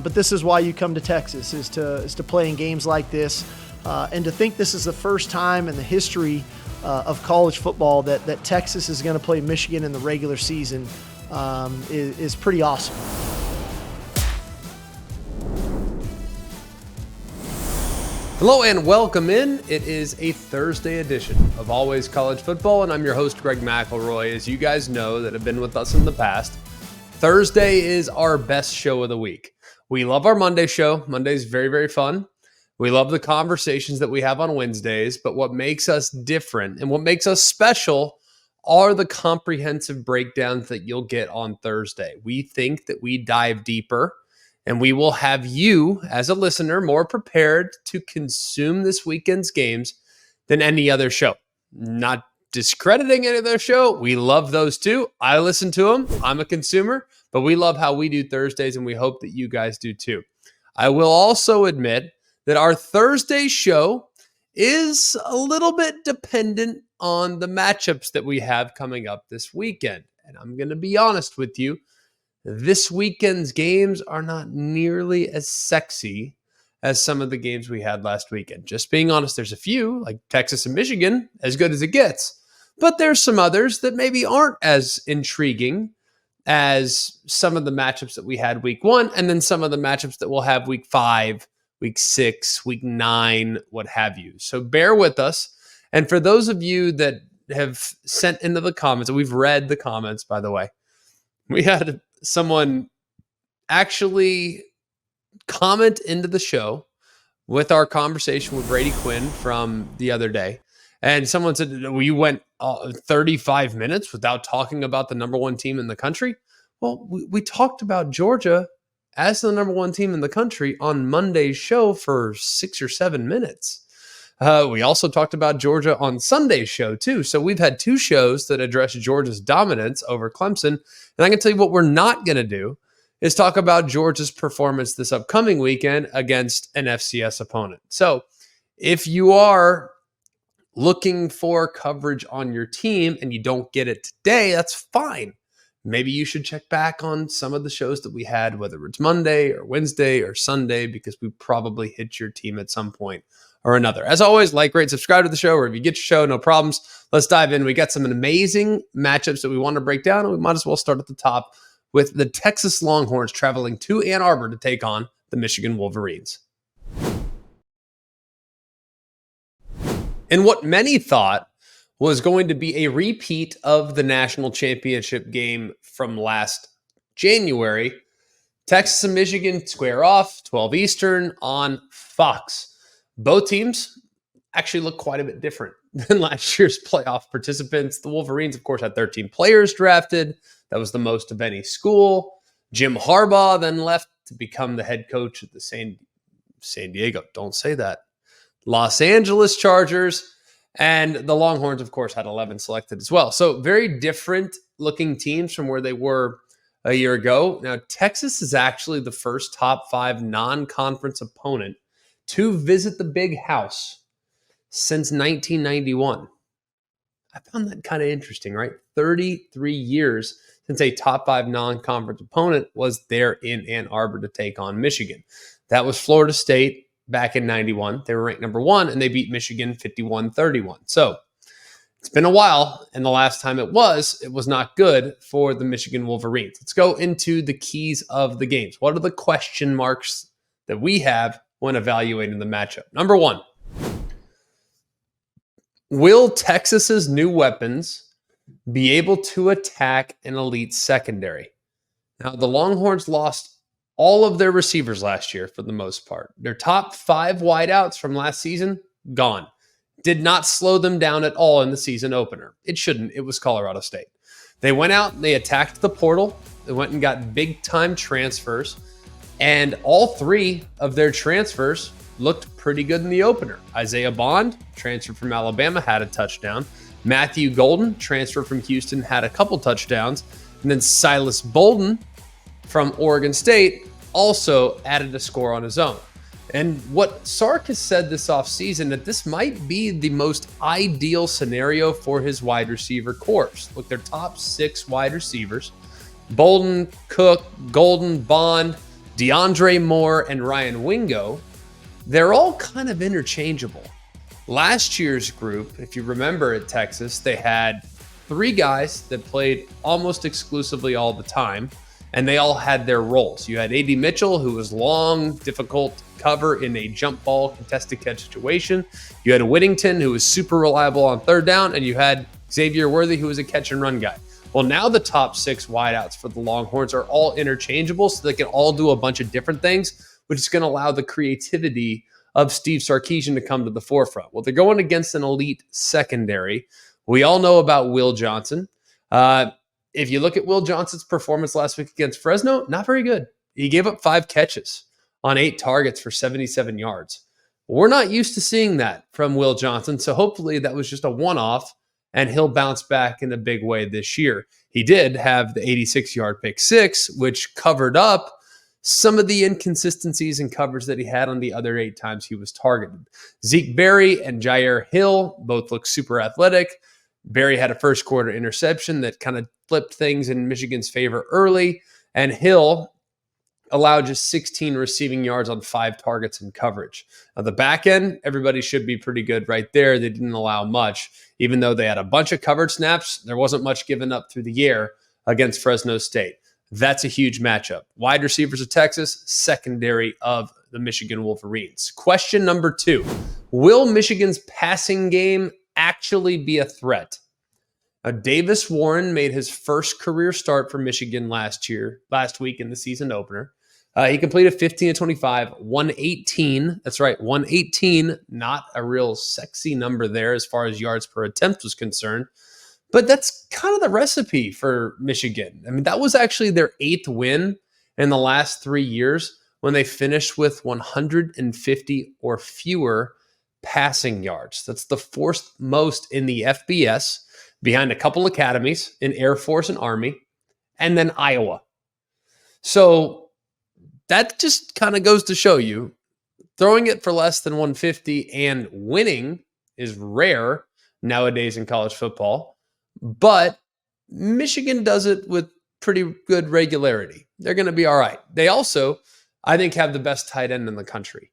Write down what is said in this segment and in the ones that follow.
But this is why you come to Texas, is to play in games like this. And to think this is the first time in the history of college football that Texas is going to play Michigan in the regular season is pretty awesome. Hello and welcome in. It is a Thursday edition of Always College Football, and I'm your host, Greg McElroy. As you guys know that have been with us in the past, Thursday is our best show of the week. We love our Monday show. Monday's very, very fun. We love the conversations that we have on Wednesdays, but what makes us different and what makes us special are the comprehensive breakdowns that you'll get on Thursday. We think that we dive deeper, and we will have you, as a listener, more prepared to consume this weekend's games than any other show. Not discrediting any other show. We love those too. I listen to them. I'm a consumer, but we love how we do Thursdays, and we hope that you guys do too. I will also admit that our Thursday show is a little bit dependent on the matchups that we have coming up this weekend. And I'm going to be honest with you. This weekend's games are not nearly as sexy as some of the games we had last weekend. Just being honest, there's a few, like Texas and Michigan, as good as it gets. But there's some others that maybe aren't as intriguing as some of the matchups that we had week 1, and then some of the matchups that we'll have week 5, week 6, week 9, what have you. So bear with us. And for those of you that have sent into the comments, we've read the comments, by the way, we had someone actually comment into the show with our conversation with Brady Quinn from the other day. And someone said, we went 35 minutes without talking about the number 1 team in the country. Well, we talked about Georgia as the number 1 team in the country on Monday's show for 6 or 7 minutes. We also talked about Georgia on Sunday's show too. So we've had 2 shows that address Georgia's dominance over Clemson. And I can tell you what we're not going to do is talk about Georgia's performance this upcoming weekend against an FCS opponent. So if you are looking for coverage on your team and you don't get it today, that's fine. Maybe you should check back on some of the shows that we had, whether it's Monday or Wednesday or Sunday, because we probably hit your team at some point or another. As always, like, rate, subscribe to the show, or if you get your show, no problems. Let's dive in. We got some amazing matchups that we want to break down, and we might as well start at the top with the Texas Longhorns traveling to Ann Arbor to take on the Michigan Wolverines. And what many thought was going to be a repeat of the national championship game from last January, Texas and Michigan square off, 12 Eastern on Fox. Both teams actually look quite a bit different than last year's playoff participants. The Wolverines, of course, had 13 players drafted. That was the most of any school. Jim Harbaugh then left to become the head coach of the San Diego. Don't say that. Los Angeles Chargers. And the Longhorns, of course, had 11 selected as well. So very different looking teams from where they were a year ago. Now, Texas is actually the first top 5 non-conference opponent to visit the Big House since 1991. I found that kind of interesting, right? 33 years since a top 5 non-conference opponent was there in Ann Arbor to take on Michigan. That was Florida State back in 91. They were ranked number 1, and they beat Michigan 51-31. So it's been a while, and the last time it was not good for the Michigan Wolverines. Let's go into the keys of the games. What are the question marks that we have when evaluating the matchup? Number 1, will Texas's new weapons be able to attack an elite secondary? Now, the Longhorns lost all of their receivers last year for the most part. Their top 5 wideouts from last season, gone. Did not slow them down at all in the season opener. It shouldn't. It was Colorado State. They went out and they attacked the portal. They went and got big-time transfers. And all 3 of their transfers looked pretty good in the opener. Isaiah Bond, transferred from Alabama, had a touchdown. Matthew Golden, transferred from Houston, had a couple touchdowns. And then Silas Bolden from Oregon State also added a score on his own. And what Sark has said this offseason, that this might be the most ideal scenario for his wide receiver corps. Look, their top 6 wide receivers, Bolden, Cook, Golden, Bond, DeAndre Moore and Ryan Wingo, they're all kind of interchangeable. Last year's group, if you remember at Texas, they had 3 guys that played almost exclusively all the time, and they all had their roles. You had A.D. Mitchell, who was long, difficult cover in a jump ball contested catch situation. You had Whittington, who was super reliable on third down, and you had Xavier Worthy, who was a catch and run guy. Well, now the top 6 wideouts for the Longhorns are all interchangeable, so they can all do a bunch of different things, which is going to allow the creativity of Steve Sarkisian to come to the forefront. Well, they're going against an elite secondary. We all know about Will Johnson. If you look at Will Johnson's performance last week against Fresno, not very good. He gave up 5 catches on 8 targets for 77 yards. We're not used to seeing that from Will Johnson, so hopefully that was just a one-off, and he'll bounce back in a big way this year. He did have the 86-yard pick 6, which covered up some of the inconsistencies in coverage that he had on the other 8 times he was targeted. Zeke Berry and Jair Hill both look super athletic. Berry had a first quarter interception that kind of flipped things in Michigan's favor early, and Hill allowed just 16 receiving yards on 5 targets in coverage. Now, the back end, everybody should be pretty good right there. They didn't allow much. Even though they had a bunch of covered snaps, there wasn't much given up through the air against Fresno State. That's a huge matchup. Wide receivers of Texas, secondary of the Michigan Wolverines. Question number 2. Will Michigan's passing game actually be a threat? Now, Davis Warren made his first career start for Michigan last week in the season opener. He completed 15 of 25, 118. That's right, 118. Not a real sexy number there as far as yards per attempt was concerned. But that's kind of the recipe for Michigan. I mean, that was actually their 8th win in the last 3 years when they finished with 150 or fewer passing yards. That's the 4th most in the FBS, behind a couple academies in Air Force and Army, and then Iowa. So that just kind of goes to show you, throwing it for less than 150 and winning is rare nowadays in college football, but Michigan does it with pretty good regularity. They're going to be all right. They also, I think, have the best tight end in the country.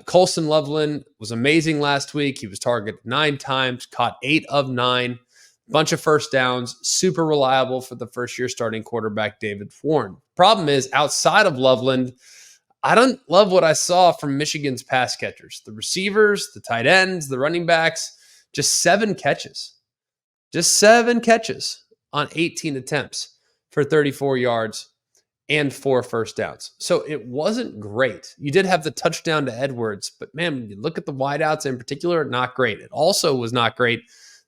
Colston Loveland was amazing last week. He was targeted 9 times, caught 8 of 9. Bunch of first downs, super reliable for the first-year starting quarterback, David Warren. Problem is, outside of Loveland, I don't love what I saw from Michigan's pass catchers. The receivers, the tight ends, the running backs, just 7 catches. Just 7 catches on 18 attempts for 34 yards and 4 first downs. So it wasn't great. You did have the touchdown to Edwards, but man, when you look at the wideouts in particular, not great. It also was not great.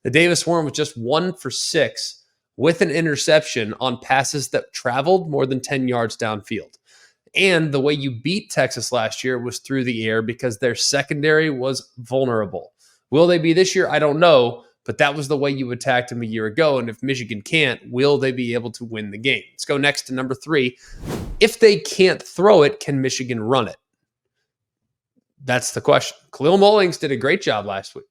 The Davis Warren was just 1 for 6 with an interception on passes that traveled more than 10 yards downfield. And the way you beat Texas last year was through the air because their secondary was vulnerable. Will they be this year? I don't know, but that was the way you attacked them a year ago. And if Michigan can't, will they be able to win the game? Let's go next to number 3. If they can't throw it, can Michigan run it? That's the question. Khalil Mullings did a great job last week.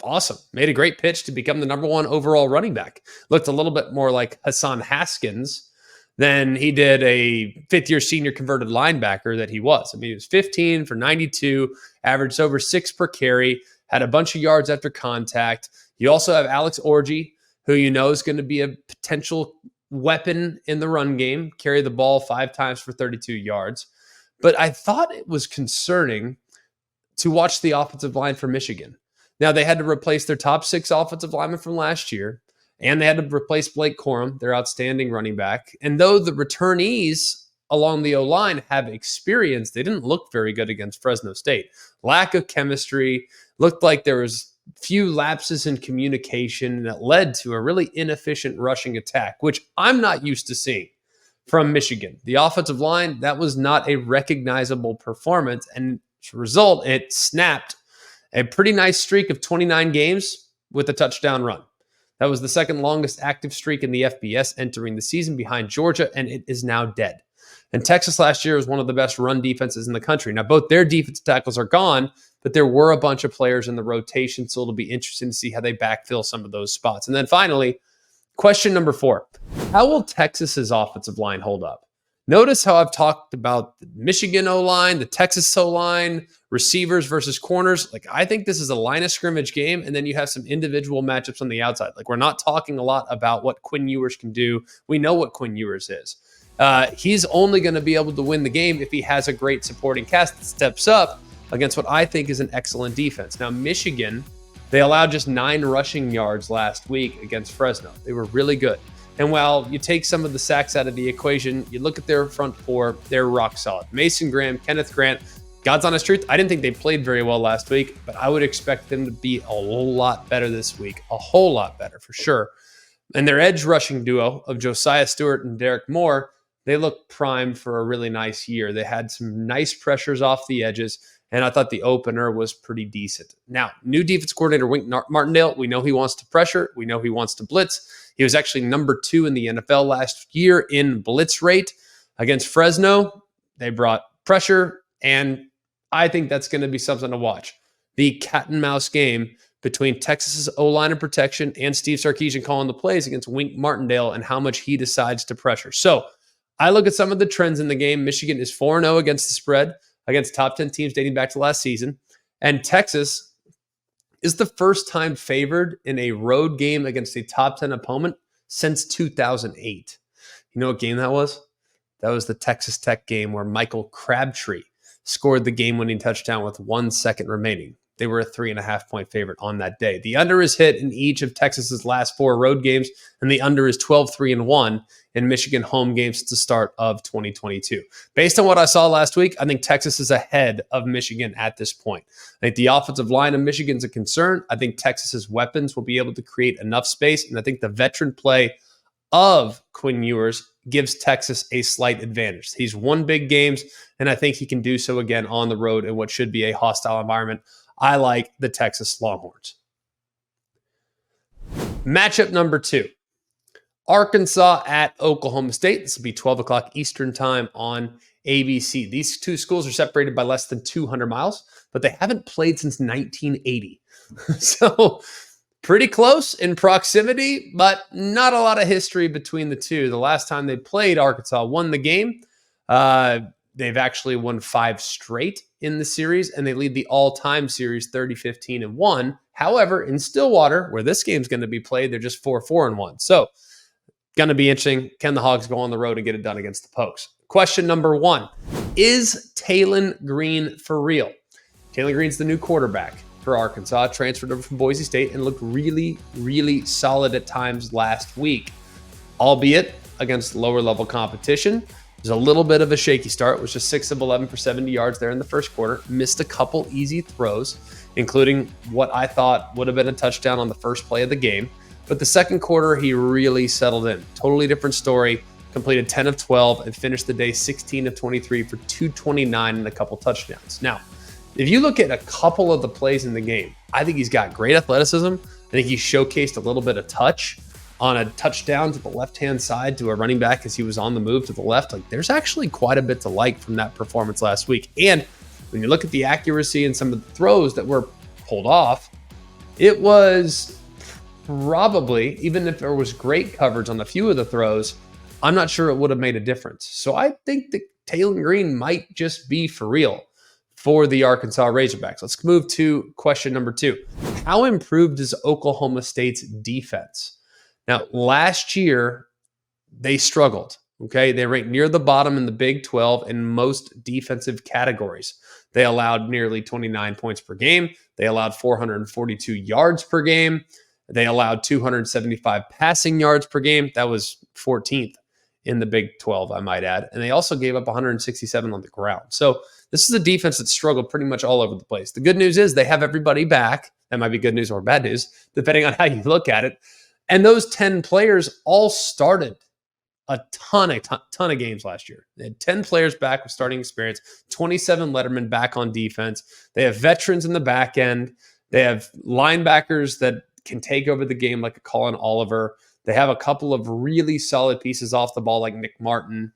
Awesome. Made a great pitch to become the number 1 overall running back. Looked a little bit more like Hassan Haskins than he did a 5th-year senior converted linebacker that he was. I mean, he was 15 for 92, averaged over 6 per carry, had a bunch of yards after contact. You also have Alex Orji, who you know is going to be a potential weapon in the run game, carry the ball 5 times for 32 yards. But I thought it was concerning to watch the offensive line for Michigan. Now, they had to replace their top 6 offensive linemen from last year, and they had to replace Blake Corum, their outstanding running back. And though the returnees along the O-line have experience, they didn't look very good against Fresno State. Lack of chemistry, looked like there was few lapses in communication that led to a really inefficient rushing attack, which I'm not used to seeing from Michigan. The offensive line, that was not a recognizable performance, and as a result, it snapped a pretty nice streak of 29 games with a touchdown run. That was the second longest active streak in the FBS entering the season behind Georgia, and it is now dead. And Texas last year was one of the best run defenses in the country. Now, both their defensive tackles are gone, but there were a bunch of players in the rotation, so it'll be interesting to see how they backfill some of those spots. And then finally, question number 4. How will Texas's offensive line hold up? Notice how I've talked about the Michigan O-line, the Texas O-line, receivers versus corners. Like, I think this is a line of scrimmage game, and then you have some individual matchups on the outside. Like, we're not talking a lot about what Quinn Ewers can do. We know what Quinn Ewers is. He's only going to be able to win the game if he has a great supporting cast that steps up against what I think is an excellent defense. Now, Michigan, they allowed just 9 rushing yards last week against Fresno. They were really good. And while you take some of the sacks out of the equation, you look at their front four, they're rock solid. Mason Graham, Kenneth Grant, God's honest truth, I didn't think they played very well last week, but I would expect them to be a whole lot better this week. A whole lot better, for sure. And their edge rushing duo of Josiah Stewart and Derek Moore, they look primed for a really nice year. They had some nice pressures off the edges, and I thought the opener was pretty decent. Now, new defense coordinator Wink Martindale, we know he wants to pressure. We know he wants to blitz. He was actually number 2 in the NFL last year in blitz rate. Against Fresno, they brought pressure, and I think that's going to be something to watch. The cat and mouse game between Texas's O-line and protection and Steve Sarkisian calling the plays against Wink Martindale and how much he decides to pressure. So I look at some of the trends in the game. Michigan is 4-0 against the spread, against top 10 teams dating back to last season. And Texas is the first time favored in a road game against a top 10 opponent since 2008. You know what game that was? That was the Texas Tech game where Michael Crabtree scored the game-winning touchdown with 1 second remaining. They were a 3.5-point favorite on that day. The under is hit in each of Texas's last 4 road games, and the under is 12-3-1 in Michigan home games since the start of 2022. Based on what I saw last week, I think Texas is ahead of Michigan at this point. I think the offensive line of Michigan's a concern. I think Texas's weapons will be able to create enough space, and I think the veteran play of Quinn Ewers gives Texas a slight advantage. He's won big games, and I think he can do so again on the road in what should be a hostile environment. I like the Texas Longhorns. Matchup number 2. Arkansas at Oklahoma State. This will be 12 o'clock Eastern time on ABC. These two schools are separated by less than 200 miles, but they haven't played since 1980. So pretty close in proximity, but not a lot of history between the two. The last time they played, Arkansas won the game. They've actually won 5 straight in the series, and they lead the all-time series 30-15-1. However, in Stillwater, where this game's going to be played, they're just 4-4-1. So, going to be interesting. Can the Hogs go on the road and get it done against the Pokes? Question number 1. Is Talon Green for real? Talon Green's the new quarterback for Arkansas, transferred over from Boise State and looked really, really solid at times last week, albeit against lower-level competition. There's a little bit of a shaky start. It was just 6 of 11 for 70 yards there in the first quarter. Missed a couple easy throws, including what I thought would have been a touchdown on the first play of the game. But the second quarter, he really settled in. Totally different story. Completed 10 of 12 and finished the day 16 of 23 for 229 and a couple touchdowns. Now, if you look at a couple of the plays in the game, I think he's got great athleticism. I think he showcased a little bit of touch on a touchdown to the left-hand side to a running back as he was on the move to the left. Like, there's actually quite a bit to like from that performance last week. And when you look at the accuracy and some of the throws that were pulled off, it was probably, even if there was great coverage on a few of the throws, I'm not sure it would have made a difference. So I think that Talon Green might just be for real for the Arkansas Razorbacks. Let's move to question number 2. How improved is Oklahoma State's defense? Now, last year, they struggled, okay? They ranked near the bottom in the Big 12 in most defensive categories. They allowed nearly 29 points per game. They allowed 442 yards per game. They allowed 275 passing yards per game. That was 14th in the Big 12, I might add. And they also gave up 167 on the ground. So this is a defense that struggled pretty much all over the place. The good news is they have everybody back. That might be good news or bad news, depending on how you look at it. And those 10 players all started a ton of games last year. They had 10 players back with starting experience, 27 lettermen back on defense. They have veterans in the back end. They have linebackers that can take over the game like a Colin Oliver. They have a couple of really solid pieces off the ball like Nick Martin.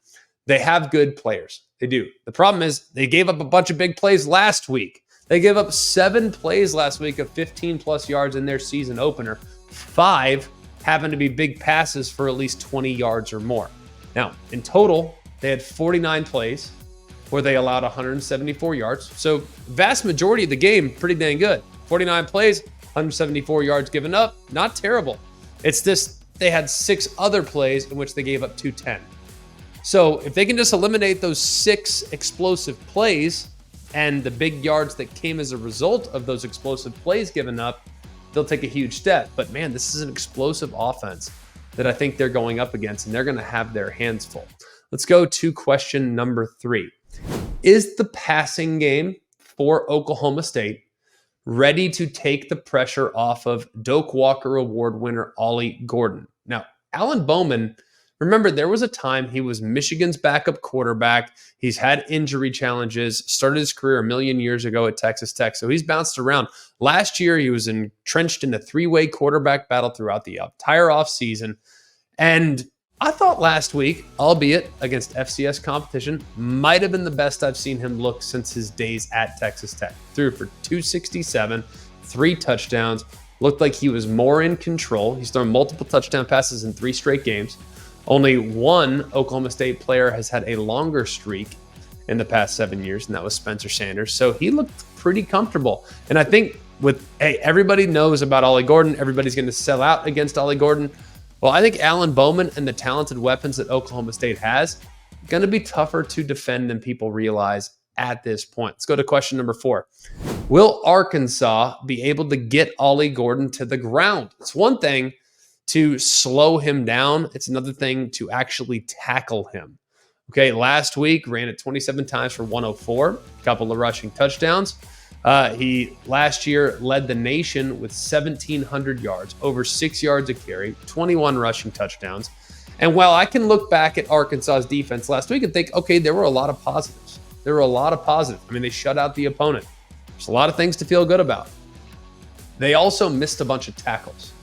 They have good players. They do. The problem is they gave up a bunch of big plays last week. They gave up 7 plays last week of 15-plus yards in their season opener. 5 happen to be big passes for at least 20 yards or more. Now, in total, They had 49 plays where they allowed 174 yards. So vast majority of the game, pretty dang good. 49 plays, 174 yards given up, not terrible. It's this, they had 6 other plays in which they gave up 210. So if they can just eliminate those 6 explosive plays and the big yards that came as a result of those explosive plays given up, they'll take a huge step. But man, this is an explosive offense that I think they're going up against, and they're going to have their hands full. Let's go to question number 3. Is the passing game for Oklahoma State ready to take the pressure off of Doak Walker Award winner Ollie Gordon? Now, Alan Bowman, remember, there was a time he was Michigan's backup quarterback. He's had injury challenges, started his career a million years ago at Texas Tech, so he's bounced around. Last year, he was entrenched in a 3-way quarterback battle throughout the entire offseason. And I thought last week, albeit against FCS competition, might have been the best I've seen him look since his days at Texas Tech. Threw for 267, 3 touchdowns, looked like he was more in control. He's thrown multiple touchdown passes in 3 straight games. Only one Oklahoma State player has had a longer streak in the past 7 years, and that was Spencer Sanders. So he looked pretty comfortable. And I think everybody knows about Ollie Gordon. Everybody's going to sell out against Ollie Gordon. Well, I think Alan Bowman and the talented weapons that Oklahoma State has going to be tougher to defend than people realize at this point. Let's go to question number 4. Will Arkansas be able to get Ollie Gordon to the ground? It's one thing to slow him down. It's another thing to actually tackle him. Okay, last week ran it 27 times for 104, a couple of rushing touchdowns. He last year led the nation with 1,700 yards, over 6 yards a carry, 21 rushing touchdowns. And while I can look back at Arkansas's defense last week and think, okay, there were a lot of positives. I mean, they shut out the opponent. There's a lot of things to feel good about. They also missed a bunch of tackles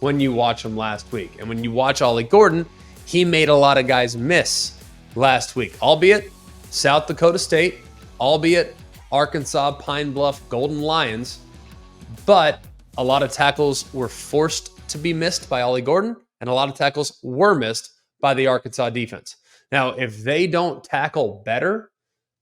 when you watch them last week. And when you watch Ollie Gordon, he made a lot of guys miss last week, albeit South Dakota State, albeit Arkansas, Pine Bluff, Golden Lions, but a lot of tackles were forced to be missed by Ollie Gordon, and a lot of tackles were missed by the Arkansas defense. Now, if they don't tackle better,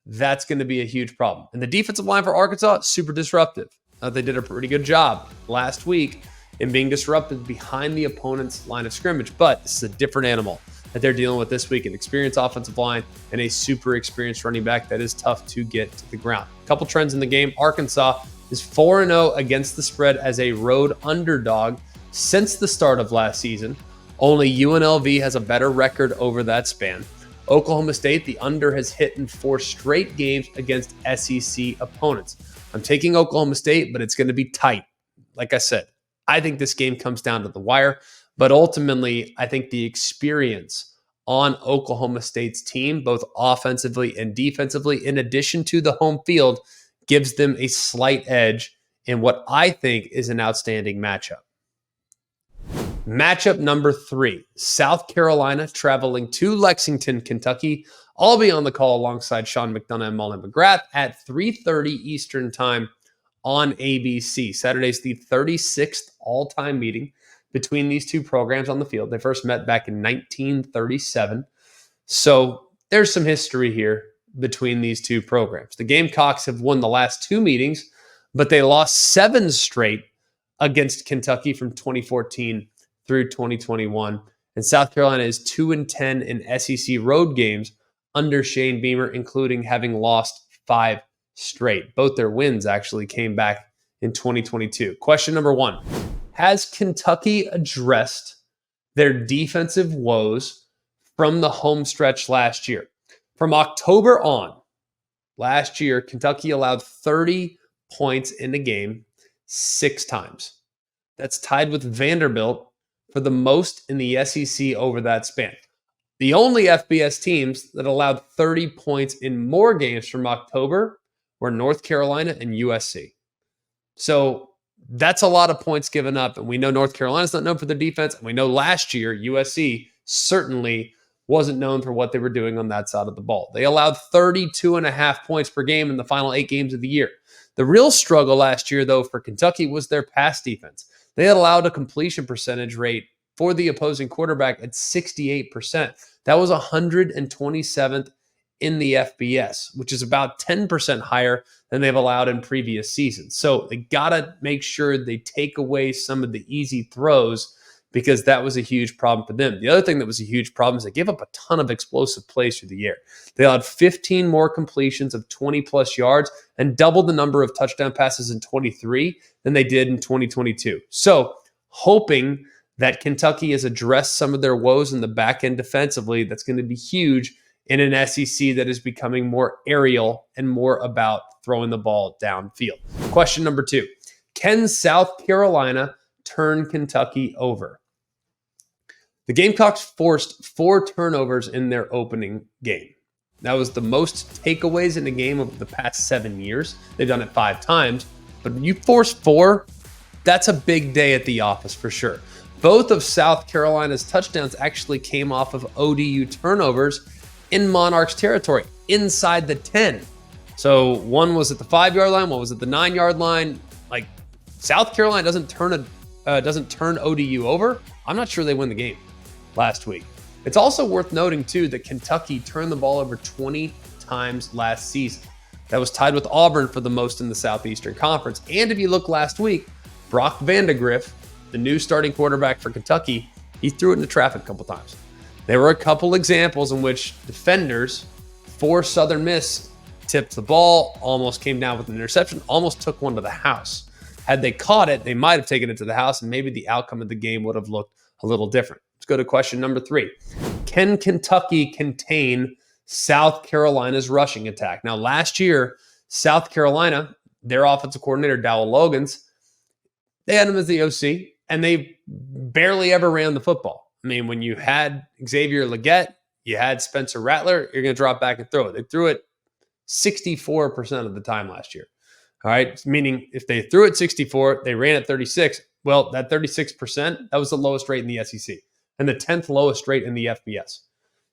that's going to be a huge problem. And the defensive line for Arkansas, super disruptive. They did a pretty good job last week in being disrupted behind the opponent's line of scrimmage, but this is a different animal that they're dealing with this week, an experienced offensive line and a super experienced running back that is tough to get to the ground. A couple trends in the game. Arkansas is 4-0 against the spread as a road underdog since the start of last season. Only UNLV has a better record over that span. Oklahoma State, the under has hit in 4 straight games against SEC opponents. I'm taking Oklahoma State, but it's going to be tight. Like I said, I think this game comes down to the wire. But ultimately, I think the experience on Oklahoma State's team, both offensively and defensively, in addition to the home field, gives them a slight edge in what I think is an outstanding matchup. Matchup number 3, South Carolina traveling to Lexington, Kentucky. I'll be on the call alongside Sean McDonough and Molly McGrath at 3:30 Eastern Time on ABC. Saturday's the 36th all-time meeting between these two programs on the field. They first met back in 1937. So there's some history here between these two programs. The Gamecocks have won the last 2 meetings, but they lost 7 straight against Kentucky from 2014 through 2021. And South Carolina is 2-10 in SEC road games under Shane Beamer, including having lost 5 straight. Both their wins actually came back in 2022. Question number 1. Has Kentucky addressed their defensive woes from the home stretch last year? From October on, last year, Kentucky allowed 30 points in a game 6 times. That's tied with Vanderbilt for the most in the SEC over that span. The only FBS teams that allowed 30 points in more games from October were North Carolina and USC. So that's a lot of points given up. And we know North Carolina's not known for their defense. And we know last year, USC certainly wasn't known for what they were doing on that side of the ball. They allowed 32.5 points per game in the final 8 games of the year. The real struggle last year, though, for Kentucky was their pass defense. They had allowed a completion percentage rate for the opposing quarterback at 68%. That was 127th in the FBS, which is about 10% higher than they've allowed in previous seasons. So they got to make sure they take away some of the easy throws, because that was a huge problem for them. The other thing that was a huge problem is they gave up a ton of explosive plays through the air. They allowed 15 more completions of 20-plus yards and doubled the number of touchdown passes in 23 than they did in 2022. So hoping that Kentucky has addressed some of their woes in the back end defensively, that's going to be huge in an SEC that is becoming more aerial and more about throwing the ball downfield. Question number 2, can South Carolina turn Kentucky over? The Gamecocks forced 4 turnovers in their opening game. That was the most takeaways in a game of the past 7 years. They've done it 5 times, but when you force 4, that's a big day at the office for sure. Both of South Carolina's touchdowns actually came off of ODU turnovers in Monarchs territory, inside the 10. So one was at the 5-yard line, one was at the 9-yard line. Like, South Carolina doesn't turn ODU over. I'm not sure they win the game last week. It's also worth noting too that Kentucky turned the ball over 20 times last season. That was tied with Auburn for the most in the Southeastern Conference. And if you look last week, Brock Vandagriff, the new starting quarterback for Kentucky, he threw it into traffic a couple times. There were a couple examples in which defenders for Southern Miss tipped the ball, almost came down with an interception, almost took one to the house. Had they caught it, they might have taken it to the house, and maybe the outcome of the game would have looked a little different. Let's go to question number 3. Can Kentucky contain South Carolina's rushing attack? Now, last year, South Carolina, their offensive coordinator, Dowell Logans, they had him as the OC, and they barely ever ran the football. I mean, when you had Xavier Legette, you had Spencer Rattler, you're going to drop back and throw it. They threw it 64% of the time last year. All right, meaning if they threw it 64, they ran it 36. Well, that 36%, that was the lowest rate in the SEC and the 10th lowest rate in the FBS.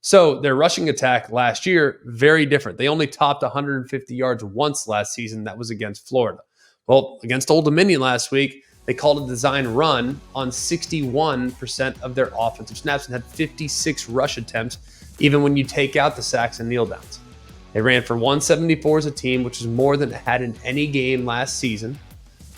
So their rushing attack last year, very different. They only topped 150 yards once last season. That was against Florida. Well, against Old Dominion last week, they called a design run on 61% of their offensive snaps and had 56 rush attempts, even when you take out the sacks and kneel downs. They ran for 174 as a team, which is more than it had in any game last season.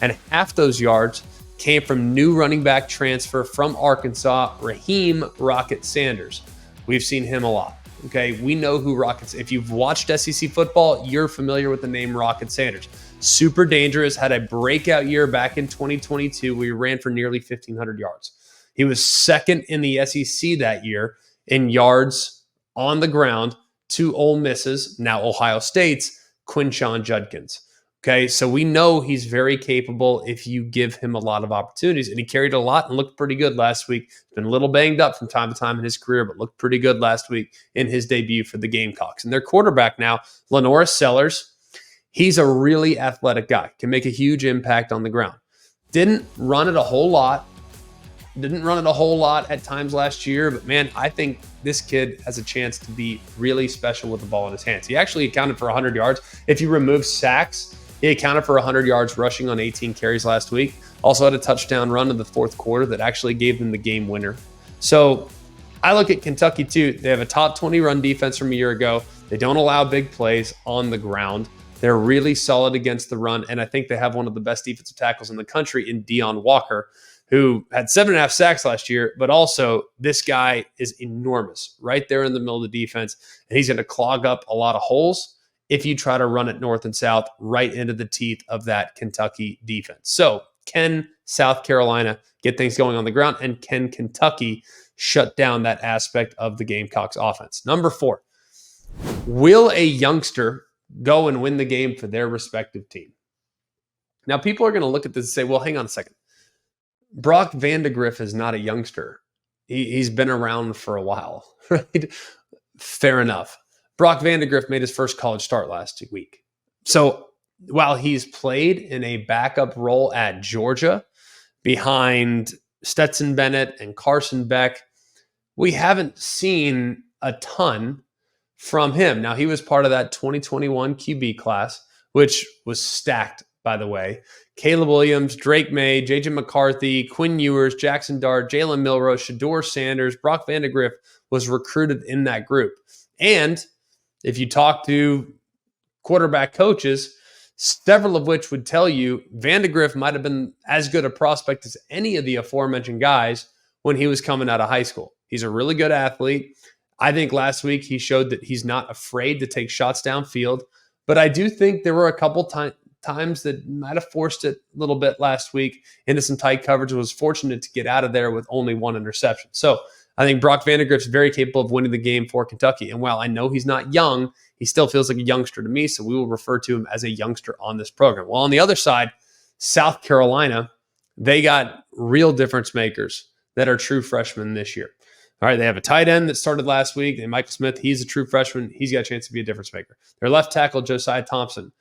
And half those yards came from new running back transfer from Arkansas, Raheem Rocket Sanders. We've seen him a lot. Okay, we know who if you've watched SEC football, you're familiar with the name Rocket Sanders. Super dangerous, had a breakout year back in 2022 where he ran for nearly 1,500 yards. He was second in the SEC that year in yards on the ground to Ole Miss's, now Ohio State's, Quinshon Judkins. Okay, so we know he's very capable if you give him a lot of opportunities, and he carried a lot and looked pretty good last week. Been a little banged up from time to time in his career, but looked pretty good last week in his debut for the Gamecocks. And their quarterback now, Lenoris Sellers, he's a really athletic guy, can make a huge impact on the ground. Didn't run it a whole lot at times last year, but man, I think this kid has a chance to be really special with the ball in his hands. He actually accounted for 100 yards. If you remove sacks, he accounted for 100 yards rushing on 18 carries last week. Also had a touchdown run in the fourth quarter that actually gave them the game winner. So I look at Kentucky too. They have a top 20 run defense from a year ago. They don't allow big plays on the ground. They're really solid against the run, and I think they have one of the best defensive tackles in the country in Deion Walker, who had 7.5 sacks last year, but also this guy is enormous right there in the middle of the defense, and he's going to clog up a lot of holes if you try to run it north and south right into the teeth of that Kentucky defense. So can South Carolina get things going on the ground, and can Kentucky shut down that aspect of the Gamecocks offense? Number 4, will a youngster go and win the game for their respective team? Now, people are going to look at this and say, well, hang on a second. Brock Vandagriff is not a youngster. He's been around for a while, right? Fair enough. Brock Vandagriff made his first college start last week. So while he's played in a backup role at Georgia behind Stetson Bennett and Carson Beck, we haven't seen a ton from him. Now, he was part of that 2021 QB class, which was stacked by the way. Caleb Williams, Drake May, J.J. McCarthy, Quinn Ewers, Jackson Dart, Jalen Milroe, Shador Sanders, Brock Vandegrift was recruited in that group. And if you talk to quarterback coaches, several of which would tell you Vandegrift might have been as good a prospect as any of the aforementioned guys when he was coming out of high school. He's a really good athlete. I think last week he showed that he's not afraid to take shots downfield, but I do think there were a couple times that might have forced it a little bit last week into some tight coverage. Was fortunate to get out of there with only one interception. So I think Brock Vandegrift is very capable of winning the game for Kentucky. And while I know he's not young, he still feels like a youngster to me, so we will refer to him as a youngster on this program. Well, on the other side, South Carolina, they got real difference makers that are true freshmen this year. All right, they have a tight end that started last week, and Michael Smith, he's a true freshman. He's got a chance to be a difference maker. Their left tackle, Josiah Thompson,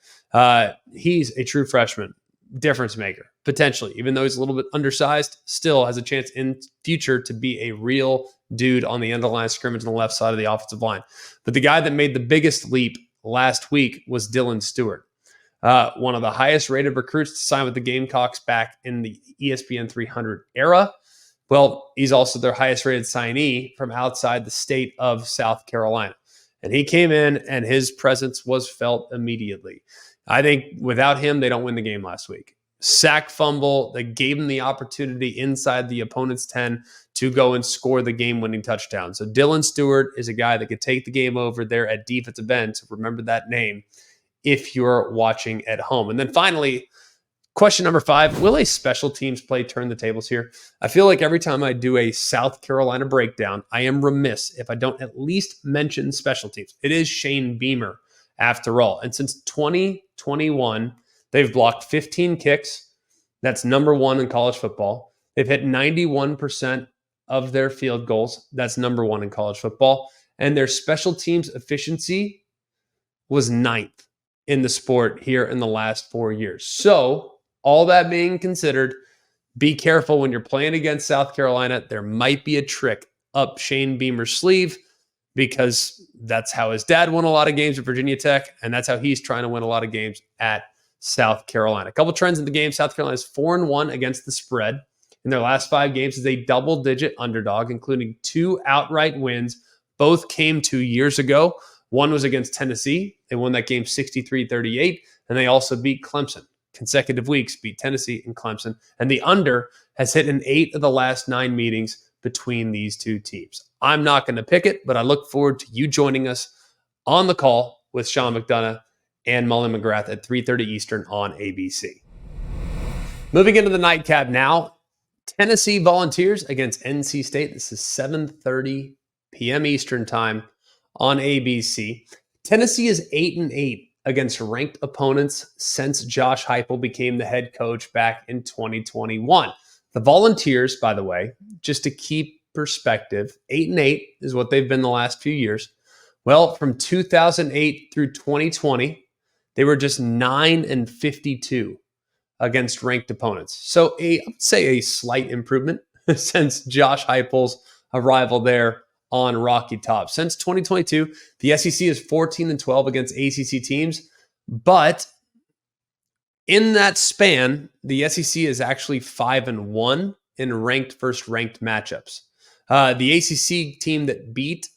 he's a true freshman, difference maker, potentially. Even though he's a little bit undersized, still has a chance in future to be a real dude on the end of the line of scrimmage on the left side of the offensive line. But the guy that made the biggest leap last week was Dylan Stewart, one of the highest rated recruits to sign with the Gamecocks back in the ESPN 300 era. Well, he's also their highest rated signee from outside the state of South Carolina. And he came in and his presence was felt immediately. I think without him, they don't win the game last week. Sack fumble that gave him the opportunity inside the opponent's 10 to go and score the game-winning touchdown. So Dylan Stewart is a guy that could take the game over there at defensive end. So remember that name if you're watching at home. And then finally, question number 5, will a special teams play turn the tables here? I feel like every time I do a South Carolina breakdown, I am remiss if I don't at least mention special teams. It is Shane Beamer after all. And since 2021, they've blocked 15 kicks. That's number 1 in college football. They've hit 91% of their field goals. That's number 1 in college football. And their special teams efficiency was 9th in the sport here in the last 4 years. So all that being considered, be careful when you're playing against South Carolina. There might be a trick up Shane Beamer's sleeve because that's how his dad won a lot of games at Virginia Tech, and that's how he's trying to win a lot of games at South Carolina. A couple trends in the game. South Carolina is 4-1 against the spread. In their last 5 games is a double-digit underdog, including 2 outright wins. Both came 2 years ago. One was against Tennessee. They won that game 63-38, and they also beat Clemson. Consecutive weeks beat Tennessee and Clemson. And the under has hit in 8 of the last 9 meetings between these two teams. I'm not going to pick it, but I look forward to you joining us on the call with Sean McDonough and Mullen McGrath at 3:30 Eastern on ABC. Moving into the nightcap now, Tennessee Volunteers against NC State. This is 7:30 p.m. Eastern time on ABC. Tennessee is 8-8 against ranked opponents since Josh Heupel became the head coach back in 2021. The Volunteers, by the way, just to keep perspective, 8-8 is what they've been the last few years. Well, from 2008 through 2020, they were just 9-52 against ranked opponents. So I would say a slight improvement since Josh Heupel's arrival there on Rocky Top. Since 2022, the SEC is 14-12 against ACC teams, but in that span, the SEC is actually 5-1 in ranked versus ranked matchups. The ACC team that beat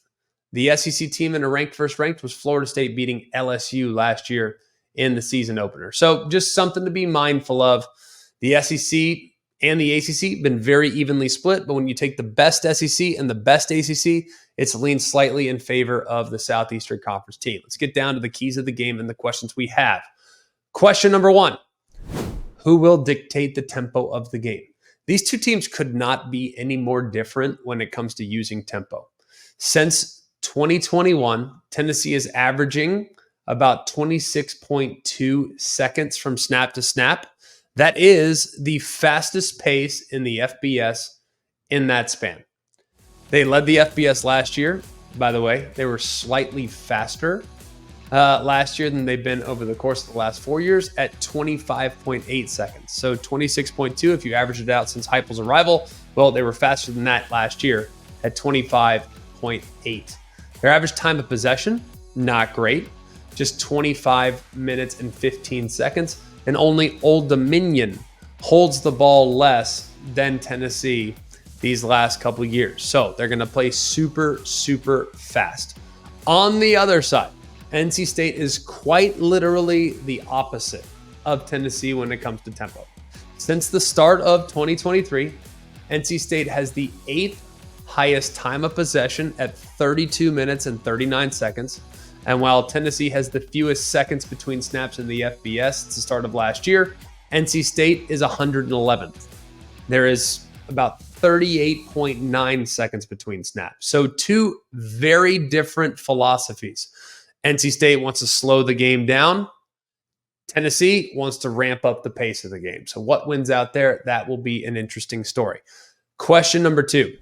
the SEC team in a ranked versus ranked was Florida State beating LSU last year in the season opener. So just something to be mindful of. The SEC and the ACC been very evenly split, but when you take the best SEC and the best ACC, it's leaned slightly in favor of the Southeastern Conference team. Let's get down to the keys of the game and the questions we have. Question number 1, who will dictate the tempo of the game? These two teams could not be any more different when it comes to using tempo. Since 2021, Tennessee is averaging about 26.2 seconds from snap to snap. That is the fastest pace in the FBS in that span. They led the FBS last year, by the way. They were slightly faster last year than they've been over the course of the last 4 years at 25.8 seconds. So 26.2, if you average it out since Heupel's arrival, well, they were faster than that last year at 25.8. Their average time of possession, not great. just 25 minutes and 15 seconds. And only Old Dominion holds the ball less than Tennessee these last couple years. So they're going to play super, super fast. On the other side, NC State is quite literally the opposite of Tennessee when it comes to tempo. Since the start of 2023, NC State has the 8th highest time of possession at 32 minutes and 39 seconds. And while Tennessee has the fewest seconds between snaps in the FBS since the start of last year, NC State is 111th. There is about 38.9 seconds between snaps. So two very different philosophies. NC State wants to slow the game down. Tennessee wants to ramp up the pace of the game. So what wins out there? That will be an interesting story. Question number 2.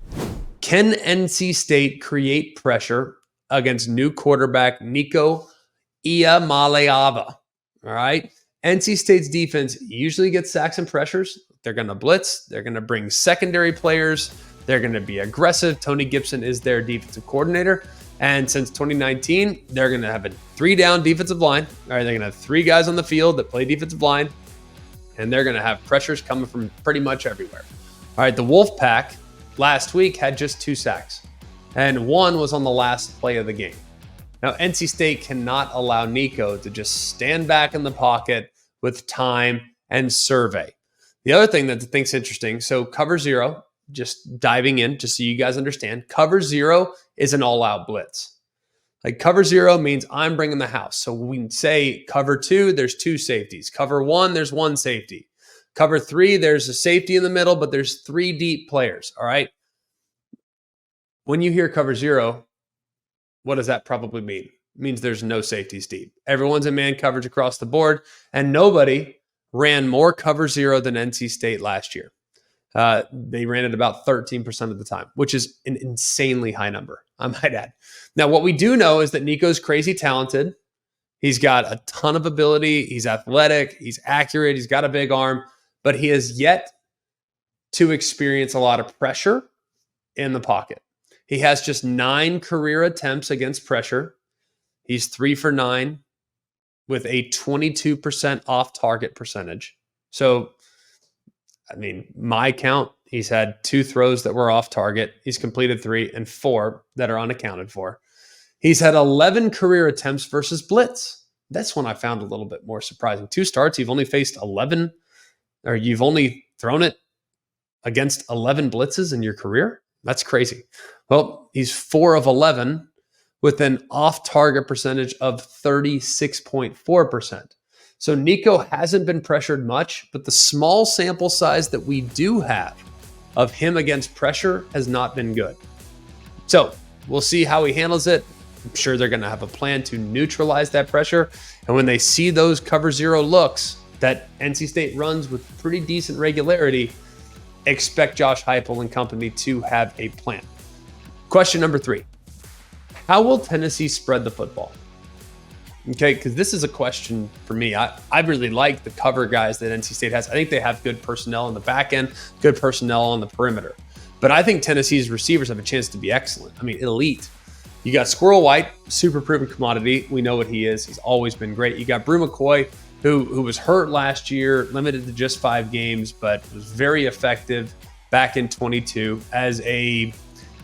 Can NC State create pressure against new quarterback Nico Iamaleava? All right. NC State's defense usually gets sacks and pressures. They're going to blitz. They're going to bring secondary players. They're going to be aggressive. Tony Gibson is their defensive coordinator. And since 2019, they're going to have a 3-down defensive line. All right, they're going to have 3 guys on the field that play defensive line. And they're going to have pressures coming from pretty much everywhere. All right, the Wolfpack last week had just 2 sacks. And 1 was on the last play of the game. Now, NC State cannot allow Nico to just stand back in the pocket with time and survey. The other thing that I think's interesting, so cover 0, just diving in, just so you guys understand, cover 0 is an all-out blitz. Like cover 0 means I'm bringing the house. So we can say cover 2, there's 2 safeties. Cover 1, there's 1 safety. Cover 3, there's a safety in the middle, but there's 3 deep players, all right? When you hear cover 0, what does that probably mean? It means there's no safeties deep. Everyone's in man coverage across the board, and nobody ran more cover 0 than NC State last year. They ran it about 13% of the time, which is an insanely high number, I might add. Now, what we do know is that Nico's crazy talented. He's got a ton of ability. He's athletic. He's accurate. He's got a big arm, but he has yet to experience a lot of pressure in the pocket. He has just 9 career attempts against pressure. He's 3 for 9 with a 22% off-target percentage. So, I mean, my count, he's had 2 throws that were off target. He's completed 3 and 4 that are unaccounted for. He's had 11 career attempts versus blitz. That's one I found a little bit more surprising. 2 starts, you've only faced 11, or you've only thrown it against 11 blitzes in your career? That's crazy. Well, he's 4 of 11 with an off-target percentage of 36.4%. So Nico hasn't been pressured much, but the small sample size that we do have of him against pressure has not been good. So we'll see how he handles it. I'm sure they're going to have a plan to neutralize that pressure. And when they see those cover 0 looks that NC State runs with pretty decent regularity, expect Josh Heupel and company to have a plan. Question number 3. How will Tennessee spread the football? Okay, because this is a question for me. I really like the cover guys that NC State has. I think they have good personnel in the back end, good personnel on the perimeter. But I think Tennessee's receivers have a chance to be excellent. I mean, elite. You got Squirrel White, super proven commodity. We know what he is. He's always been great. You got Brew McCoy, who was hurt last year, limited to just 5 games, but was very effective back in 22 as a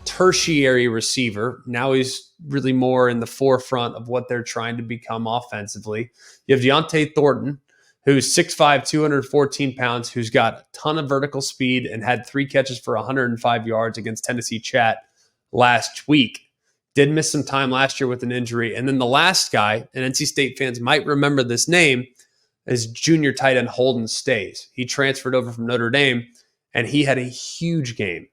tertiary receiver. Now he's really more in the forefront of what they're trying to become offensively. You have Deontay Thornton, who's 6'5", 214 pounds, who's got a ton of vertical speed and had 3 catches for 105 yards against Tennessee Chat last week. Did miss some time last year with an injury. And then the last guy, and NC State fans might remember this name, is junior tight end Holden Stays. He transferred over from Notre Dame, and he had a huge game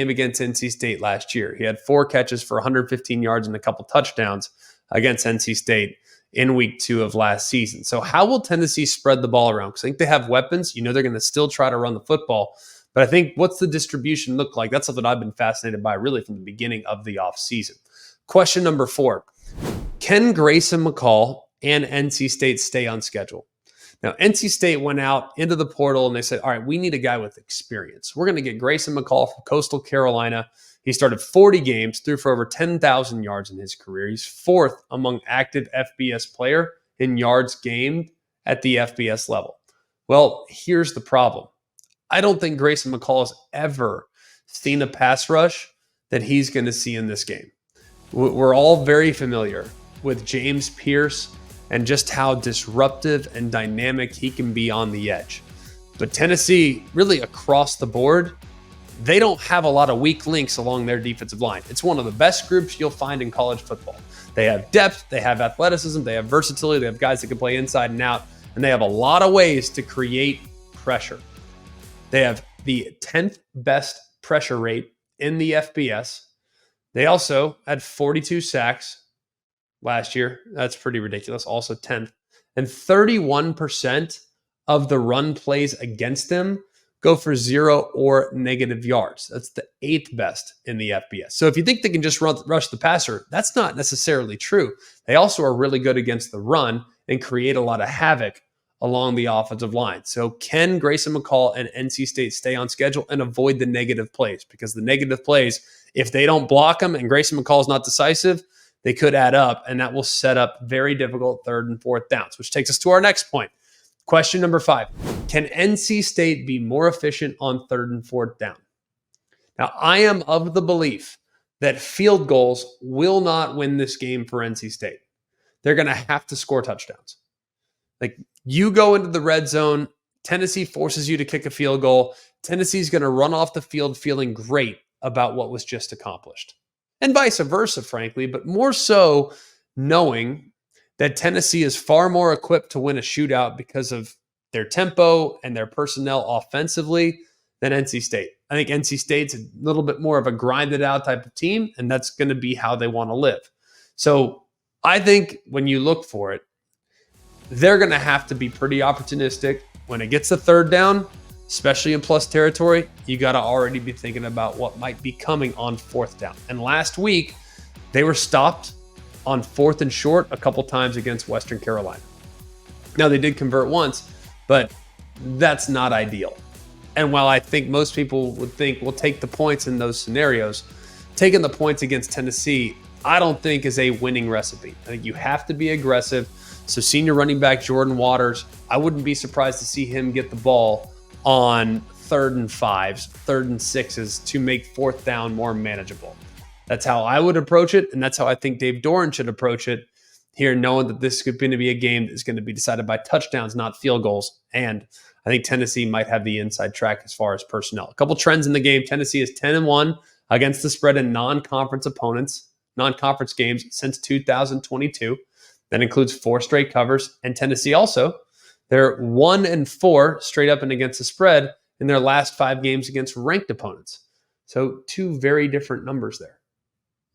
against NC State last year. He had 4 catches for 115 yards and a couple touchdowns against NC State in week 2 of last season. So how will Tennessee spread the ball around? Because I think they have weapons. You know they're going to still try to run the football. But I think what's the distribution look like? That's something I've been fascinated by really from the beginning of the offseason. Question number 4. Can Grayson McCall and NC State stay on schedule? Now, NC State went out into the portal and they said, all right, we need a guy with experience. We're going to get Grayson McCall from Coastal Carolina. He started 40 games, threw for over 10,000 yards in his career. He's fourth among active FBS player in yards gained at the FBS level. Well, here's the problem. I don't think Grayson McCall has ever seen a pass rush that he's going to see in this game. We're all very familiar with James Pierce and just how disruptive and dynamic he can be on the edge. But Tennessee, really across the board, they don't have a lot of weak links along their defensive line. It's one of the best groups you'll find in college football. They have depth, they have athleticism, they have versatility, they have guys that can play inside and out, and they have a lot of ways to create pressure. They have the 10th best pressure rate in the FBS. They also had 42 sacks last year. That's pretty ridiculous. Also 10th. And 31% of the run plays against them go for 0 or negative yards. That's the 8th best in the FBS. So if you think they can just rush the passer, that's not necessarily true. They also are really good against the run and create a lot of havoc along the offensive line. So can Grayson McCall and NC State stay on schedule and avoid the negative plays? Because the negative plays, if they don't block them and Grayson McCall is not decisive, they could add up, and that will set up very difficult 3rd and 4th downs, which takes us to our next point. Question number 5. Can NC State be more efficient on 3rd and 4th down? Now, I am of the belief that field goals will not win this game for NC State. They're going to have to score touchdowns. Like, you go into the red zone, Tennessee forces you to kick a field goal. Tennessee's going to run off the field feeling great about what was just accomplished. And vice versa, frankly, but more so knowing that Tennessee is far more equipped to win a shootout because of their tempo and their personnel offensively than NC State. I think NC State's a little bit more of a grinded out type of team, and that's going to be how they want to live. So I think when you look for it, they're going to have to be pretty opportunistic. When it gets to 3rd down, especially in plus territory, you got to already be thinking about what might be coming on 4th down. And last week, they were stopped on 4th and short a couple times against Western Carolina. Now, they did convert once, but that's not ideal. And while I think most people would think we'll take the points in those scenarios, taking the points against Tennessee, I don't think is a winning recipe. I think you have to be aggressive. So senior running back Jordan Waters, I wouldn't be surprised to see him get the ball on 3rd and 5s, 3rd and 6s to make 4th down more manageable. That's how I would approach it, and that's how I think Dave Doran should approach it here, knowing that this is going to be a game that's going to be decided by touchdowns, not field goals. And I think Tennessee might have the inside track as far as personnel. A couple trends in the game. Tennessee is 10-1 against the spread in non-conference games since 2022. That includes 4 straight covers. And Tennessee also, they're 1-4 straight up and against the spread in their last 5 games against ranked opponents. So 2 very different numbers there.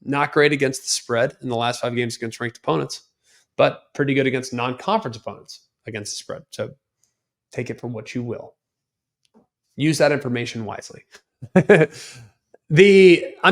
Not great against the spread in the last 5 games against ranked opponents, but pretty good against non-conference opponents against the spread. So take it for what you will. Use that information wisely. I'm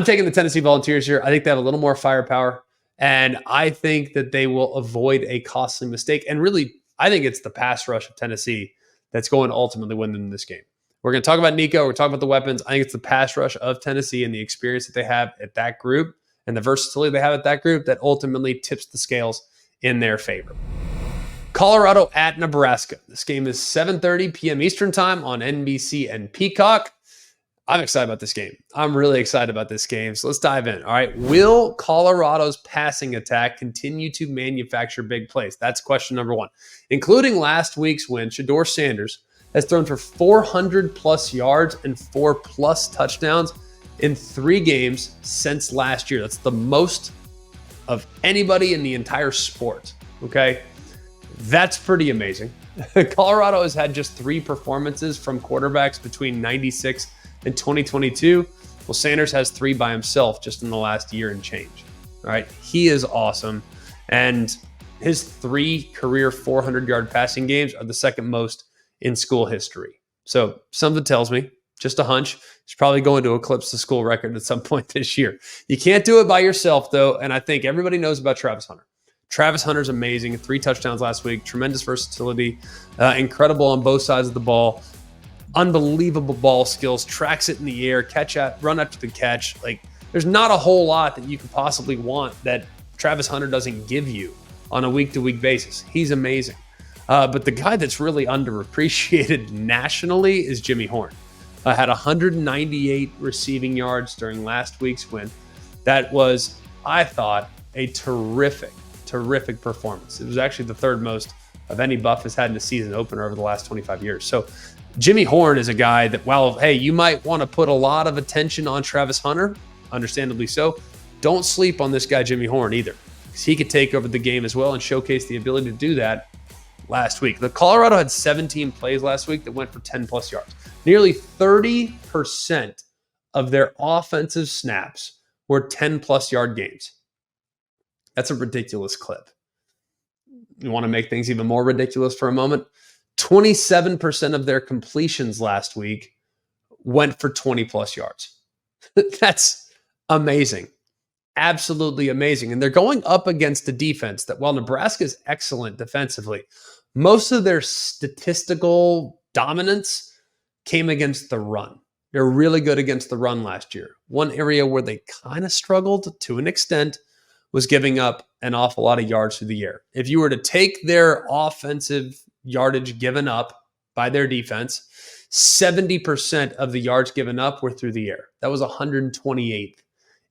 taking the Tennessee Volunteers here. I think they have a little more firepower, and I think that they will avoid a costly mistake. And really, I think it's the pass rush of Tennessee that's going to ultimately win them this game. We're going to talk about Nico. We're talking about the weapons. I think it's the pass rush of Tennessee and the experience that they have at that group and the versatility they have at that group that ultimately tips the scales in their favor. Colorado at Nebraska. This game is 7:30 p.m. Eastern time on NBC and Peacock. I'm excited about this game. I'm really excited about this game. So let's dive in. All right. Will Colorado's passing attack continue to manufacture big plays? That's question number 1. Including last week's win, Shedeur Sanders has thrown for 400 plus yards and 4 plus touchdowns in 3 games since last year. That's the most of anybody in the entire sport. Okay. That's pretty amazing. Colorado has had just 3 performances from quarterbacks between 96 and 2022. Well, Sanders has 3 by himself just in the last year and change. All right. He is awesome. And his 3 career 400-yard passing games are the second most in school history. So something tells me, just a hunch, he's probably going to eclipse the school record at some point this year. You can't do it by yourself, though. And I think everybody knows about Travis Hunter. Travis Hunter's amazing. 3 touchdowns last week. Tremendous versatility. Incredible on both sides of the ball. Unbelievable ball skills. Tracks it in the air. Run after the catch. Like, There's not a whole lot that you could possibly want that Travis Hunter doesn't give you on a week-to-week basis. He's amazing. But the guy that's really underappreciated nationally is Jimmy Horn. Had 198 receiving yards during last week's win. That was, I thought, a terrific performance. It was actually the third most of any Buff has had in a season opener over the last 25 years. So Jimmy Horn is a guy that, while, hey, you might want to put a lot of attention on Travis Hunter, understandably so, don't sleep on this guy Jimmy Horn either, because he could take over the game as well and showcase the ability to do that last week. The Colorado had 17 plays last week that went for 10 plus yards. Nearly 30% of their offensive snaps were 10 plus yard games. That's a ridiculous clip. You want to make things even more ridiculous for a moment? 27% of their completions last week went for 20 plus yards. That's amazing. Absolutely amazing. And they're going up against a defense that, while Nebraska is excellent defensively, most of their statistical dominance came against the run. They're really good against the run last year. One area where they kind of struggled to an extent was giving up an awful lot of yards through the air. If you were to take their offensive yardage given up by their defense, 70% of the yards given up were through the air. That was 128th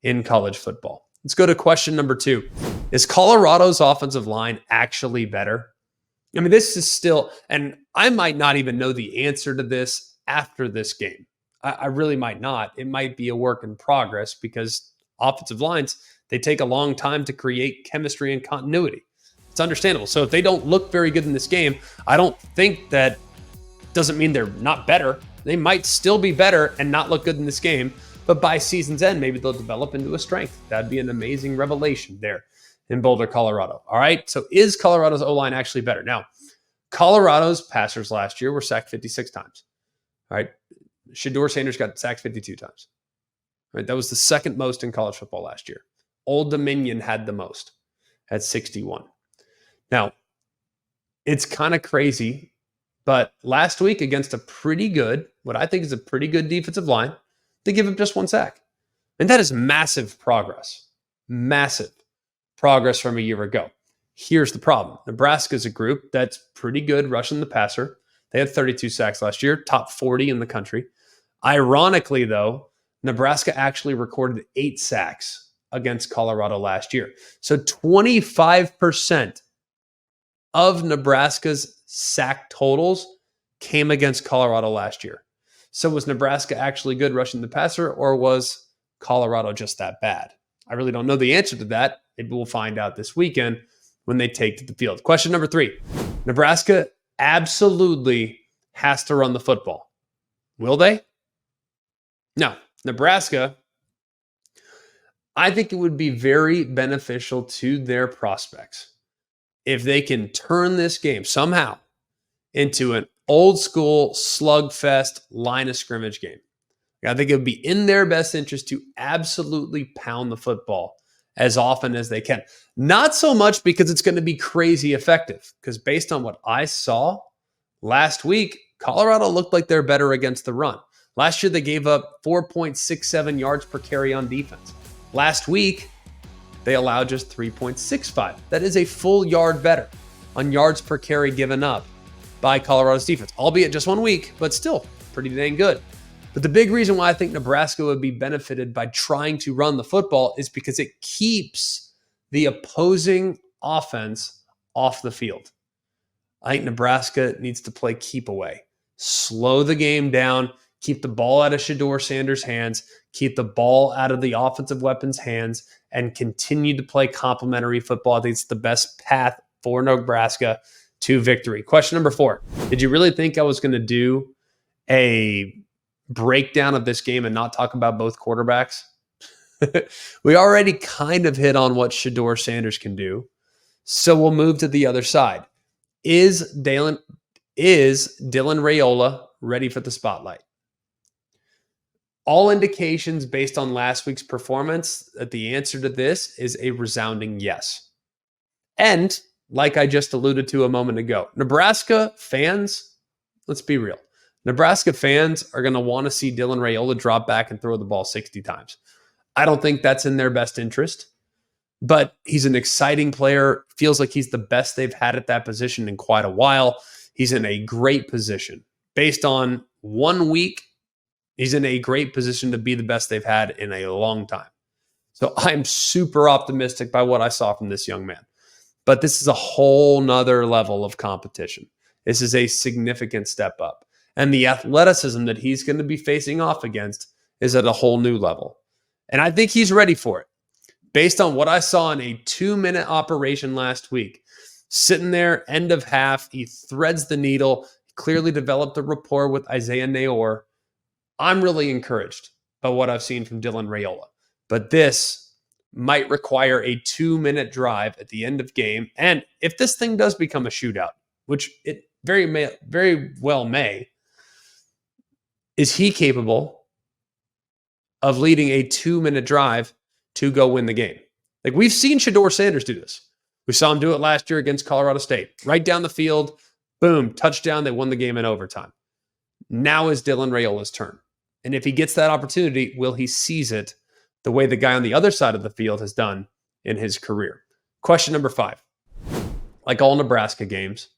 in college football. Let's go to question number 2. Is Colorado's offensive line actually better? I mean, this is still, and I might not even know the answer to this after this game. I really might not. It might be a work in progress, because offensive lines, they take a long time to create chemistry and continuity. It's understandable. So if they don't look very good in this game, I don't think that doesn't mean they're not better. They might still be better and not look good in this game, but by season's end, maybe they'll develop into a strength. That'd be an amazing revelation there in Boulder, Colorado. All right, so is Colorado's O-line actually better? Now, Colorado's passers last year were sacked 56 times. All right, Shedeur Sanders got sacked 52 times. All right, that was the second most in college football last year. Old Dominion had the most at 61. Now, it's kind of crazy, but last week against a pretty good, what I think is a pretty good defensive line, they give up just 1 sack. And that is massive progress. Massive progress from a year ago. Here's the problem. Nebraska is a group that's pretty good rushing the passer. They had 32 sacks last year, top 40 in the country. Ironically, though, Nebraska actually recorded 8 sacks against Colorado last year. So 25% of Nebraska's sack totals came against Colorado last year. So was Nebraska actually good rushing the passer, or was Colorado just that bad? I really don't know the answer to that. Maybe we'll find out this weekend when they take to the field. Question number 3. Nebraska absolutely has to run the football. Will they? No. Nebraska, I think it would be very beneficial to their prospects if they can turn this game somehow into an old school slugfest line of scrimmage game. I think it would be in their best interest to absolutely pound the football as often as they can. Not so much because it's going to be crazy effective, because based on what I saw last week, Colorado looked like they're better against the run. Last year, they gave up 4.67 yards per carry on defense. Last week, they allowed just 3.65. That is a full yard better on yards per carry given up by Colorado's defense, albeit just 1 week, but still pretty dang good. But the big reason why I think Nebraska would be benefited by trying to run the football is because it keeps the opposing offense off the field. I think Nebraska needs to play keep away, slow the game down, keep the ball out of Shedeur Sanders' hands, keep the ball out of the offensive weapons' hands, and continue to play complementary football. I think it's the best path for Nebraska to victory. Question number 4. Did you really think I was going to do a breakdown of this game and not talk about both quarterbacks? We already kind of hit on what Shedeur Sanders can do, so we'll move to the other side. Is Dylan Raiola ready for the spotlight? All indications based on last week's performance that the answer to this is a resounding yes. And like I just alluded to a moment ago, Nebraska fans, let's be real. Nebraska fans are going to want to see Dylan Raiola drop back and throw the ball 60 times. I don't think that's in their best interest, but he's an exciting player. Feels like he's the best they've had at that position in quite a while. He's in a great position. Based on 1 week, he's in a great position to be the best they've had in a long time. So I'm super optimistic by what I saw from this young man. But this is a whole nother level of competition. This is a significant step up. And the athleticism that he's going to be facing off against is at a whole new level. And I think he's ready for it. Based on what I saw in a 2-minute operation last week, sitting there, end of half, he threads the needle, clearly developed a rapport with Isaiah Nayor. I'm really encouraged by what I've seen from Dylan Raiola. But this might require a 2-minute drive at the end of game. And if this thing does become a shootout, which it very well may, is he capable of leading a 2-minute drive to go win the game? Like, we've seen Shedeur Sanders do this. We saw him do it last year against Colorado State. Right down the field, boom, touchdown, they won the game in overtime. Now is Dylan Raiola's turn. And if he gets that opportunity, will he seize it the way the guy on the other side of the field has done in his career? Question number 5. Like all Nebraska games,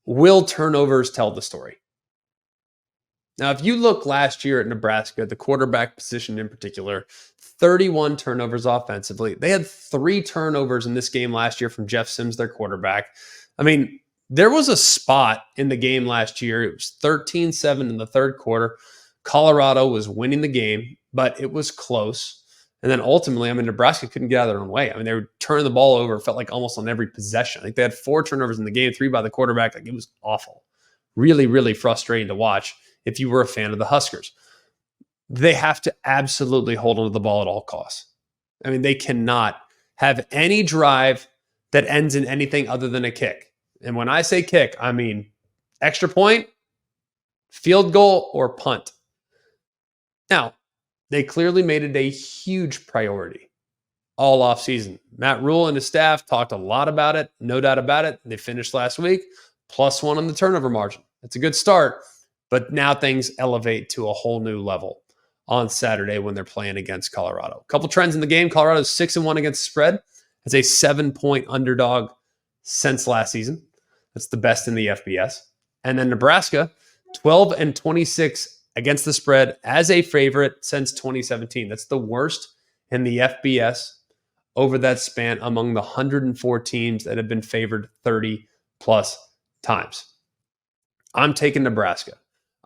will turnovers tell the story? Now, if you look last year at Nebraska, the quarterback position in particular, 31 turnovers offensively. They had 3 turnovers in this game last year from Jeff Sims, their quarterback. I mean, there was a spot in the game last year. It was 13-7 in the third quarter. Colorado was winning the game, but it was close. And then ultimately, Nebraska couldn't get out of their own way. They were turning the ball over, felt like almost on every possession. I think they had 4 turnovers in the game, 3 by the quarterback. Like, it was awful. Really, really frustrating to watch if you were a fan of the Huskers. They have to absolutely hold on to the ball at all costs. They cannot have any drive that ends in anything other than a kick. And when I say kick, I mean extra point, field goal, or punt. Now, they clearly made it a huge priority all offseason. Matt Rule and his staff talked a lot about it, no doubt about it. They finished last week, +1 on the turnover margin. That's a good start, but now things elevate to a whole new level on Saturday when they're playing against Colorado. A couple trends in the game. Colorado's 6-1 against the spread as a 7-point underdog since last season. That's the best in the FBS. And then Nebraska, 12-26 against the spread as a favorite since 2017. That's the worst in the FBS over that span among the 104 teams that have been favored 30 plus times. I'm taking Nebraska.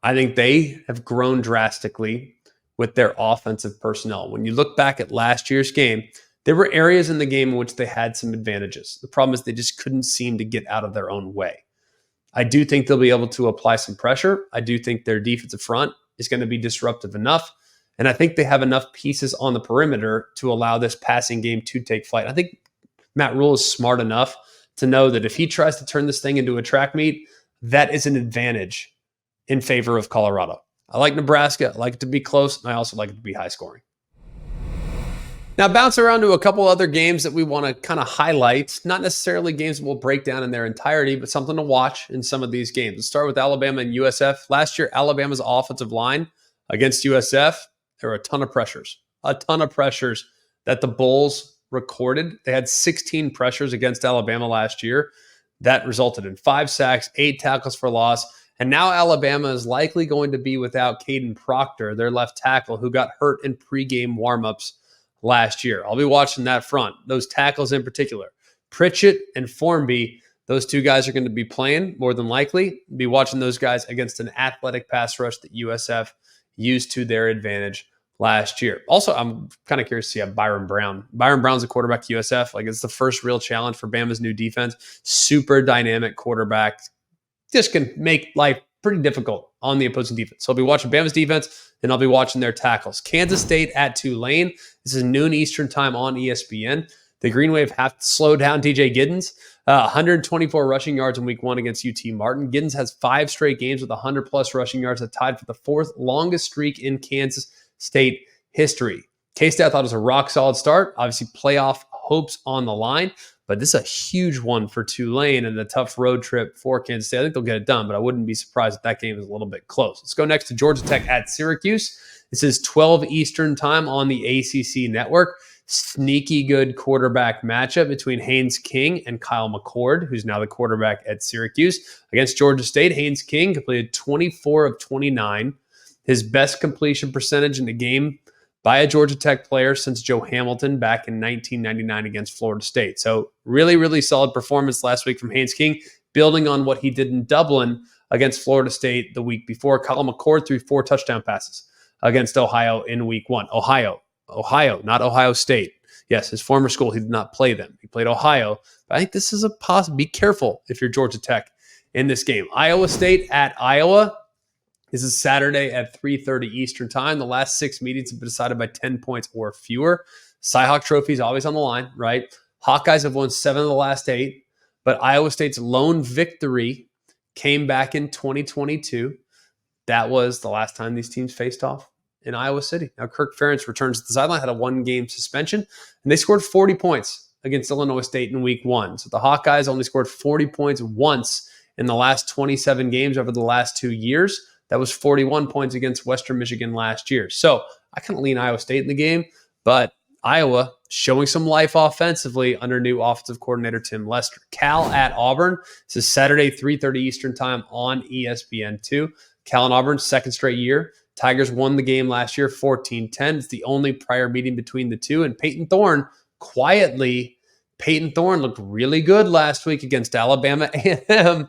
I think they have grown drastically with their offensive personnel. When you look back at last year's game, there were areas in the game in which they had some advantages. The problem is they just couldn't seem to get out of their own way. I do think they'll be able to apply some pressure. I do think their defensive front is going to be disruptive enough. And I think they have enough pieces on the perimeter to allow this passing game to take flight. I think Matt Rule is smart enough to know that if he tries to turn this thing into a track meet, that is an advantage in favor of Colorado. I like Nebraska. I like it to be close, and I also like it to be high scoring. Now, bounce around to a couple other games that we want to kind of highlight. Not necessarily games that we'll break down in their entirety, but something to watch in some of these games. Let's start with Alabama and USF. Last year, Alabama's offensive line against USF, there were a ton of pressures that the Bulls recorded. They had 16 pressures against Alabama last year. That resulted in 5 sacks, 8 tackles for loss. And now Alabama is likely going to be without Caden Proctor, their left tackle, who got hurt in pregame warmups last year. I'll be watching that front, those tackles in particular. Pritchett and Formby, those 2 guys are going to be playing more than likely. Be watching those guys against an athletic pass rush that USF used to their advantage last year. Also, I'm kind of curious to see how Byron Brown. Byron Brown's a quarterback to USF. Like, it's the first real challenge for Bama's new defense. Super dynamic quarterback. Just can make life pretty difficult on the opposing defense. So I'll be watching Bama's defense, and I'll be watching their tackles. Kansas State at Tulane. This is noon Eastern time on ESPN. The Green Wave have to slow down TJ Giddens. 124 rushing yards in week 1 against UT Martin. Giddens has 5 straight games with 100-plus rushing yards, that tied for the 4th longest streak in Kansas State history. K-State I thought was a rock-solid start. Obviously, playoff hopes on the line. But this is a huge one for Tulane and a tough road trip for Kansas State. I think they'll get it done, but I wouldn't be surprised if that game is a little bit close. Let's go next to Georgia Tech at Syracuse. This is 12 Eastern time on the ACC network. Sneaky good quarterback matchup between Haynes King and Kyle McCord, who's now the quarterback at Syracuse. Against Georgia State, Haynes King completed 24 of 29. His best completion percentage in the game by a Georgia Tech player since Joe Hamilton back in 1999 against Florida State. So really, really solid performance last week from Haynes King, building on what he did in Dublin against Florida State the week before. Kyle McCord threw 4 touchdown passes against Ohio in week 1. Ohio, not Ohio State. Yes, his former school, he did not play them. He played Ohio. But I think this is a be careful if you're Georgia Tech in this game. Iowa State at Iowa. This is Saturday at 3:30 Eastern time. The last 6 meetings have been decided by 10 points or fewer. Cy-Hawk Trophy is always on the line, right? Hawkeyes have won 7 of the last 8, but Iowa State's lone victory came back in 2022. That was the last time these teams faced off in Iowa City. Now, Kirk Ferentz returns to the sideline, had a 1-game suspension, and they scored 40 points against Illinois State in week 1. So the Hawkeyes only scored 40 points once in the last 27 games over the last 2 years. That was 41 points against Western Michigan last year. So I kind of lean Iowa State in the game, but Iowa showing some life offensively under new offensive coordinator Tim Lester. Cal at Auburn. This is Saturday, 3:30 Eastern time on ESPN2. Cal and Auburn, second straight year. Tigers won the game last year, 14-10. It's the only prior meeting between the two. And Peyton Thorne looked really good last week against Alabama A&M.